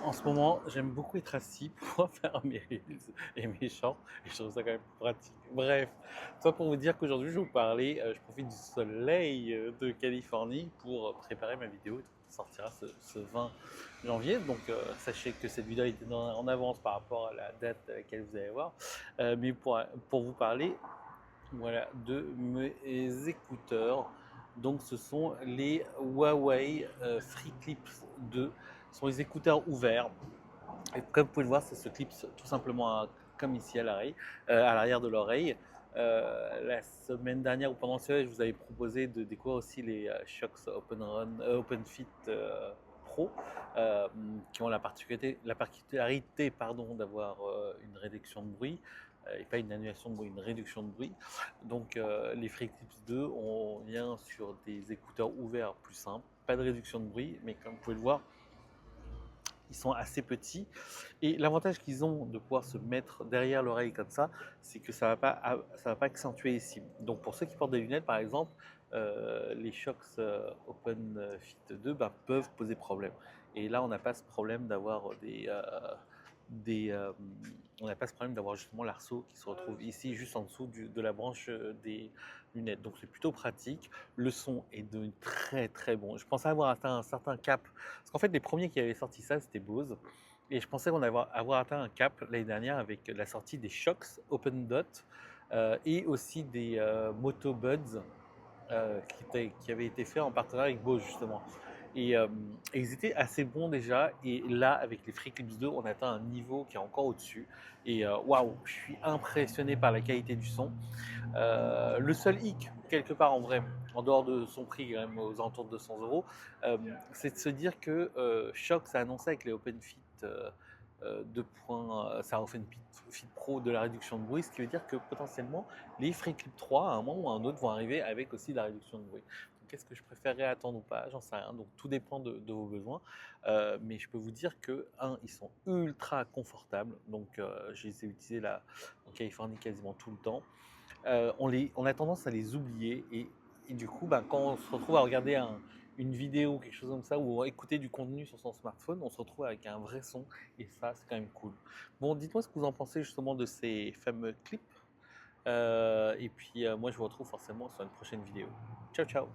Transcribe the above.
En ce moment, j'aime beaucoup être assis pour faire mes reels et mes shorts, et je trouve ça quand même pratique. Bref, ça pour vous dire qu'aujourd'hui, je vais vous parler, je profite du soleil de Californie pour préparer ma vidéo qui sortira ce 20 janvier. Donc, sachez que cette vidéo est en avance par rapport à la date à laquelle vous allez voir. Mais pour vous parler, voilà, de mes écouteurs. Donc, ce sont les Huawei Free Clips 2. Ce sont les écouteurs ouverts. Et comme vous pouvez le voir, ça se clipse tout simplement comme ici à l'arrière de l'oreille. La semaine dernière ou pendant le soleil, je vous avais proposé de découvrir aussi les Shox Open Fit Pro, euh, qui ont la particularité d'avoir une réduction de bruit et pas une annulation de bruit, une réduction de bruit. Donc les Free Clips 2, on vient sur des écouteurs ouverts plus simples, pas de réduction de bruit, mais comme vous pouvez le voir, ils sont assez petits. Et l'avantage qu'ils ont de pouvoir se mettre derrière l'oreille comme ça, c'est que ça va pas accentuer ici. Donc pour ceux qui portent des lunettes, par exemple, les Shox Open Fit 2 peuvent poser problème. Et là, on n'a pas ce problème d'avoir on n'a pas ce problème d'avoir justement l'arceau qui se retrouve ici, juste en dessous de la branche des lunettes. Donc c'est plutôt pratique. Le son est devenu très très bon. Je pensais avoir atteint un certain cap, parce qu'en fait, les premiers qui avaient sorti ça, c'était Bose. Et je pensais qu'on allait avoir atteint un cap l'année dernière avec la sortie des Shox Open Dot et aussi des Moto Buds qui avaient été faits en partenariat avec Bose justement. Et ils étaient assez bons déjà. Et là, avec les Free Clips 2, on atteint un niveau qui est encore au-dessus. Et waouh, je suis impressionné par la qualité du son. Le seul hic, quelque part en vrai, en dehors de son prix, quand même aux alentours de 200 €, c'est de se dire que Shox a annoncé avec les OpenFit 2. Ça OpenFit Pro de la réduction de bruit, ce qui veut dire que potentiellement les FreeClip 3 à un moment ou à un autre vont arriver avec aussi de la réduction de bruit. Qu'est-ce que je préférerais attendre ou pas? J'en sais rien. Donc tout dépend de vos besoins. Mais je peux vous dire que, ils sont ultra confortables. Donc je les ai utilisés là en Californie quasiment tout le temps. On a tendance à les oublier et du coup, quand on se retrouve à regarder une vidéo ou quelque chose comme ça, ou à écouter du contenu sur son smartphone, on se retrouve avec un vrai son et ça, c'est quand même cool. Bon, dites-moi ce que vous en pensez justement de ces fameux clips. Et puis, moi, je vous retrouve forcément sur une prochaine vidéo. Ciao, ciao!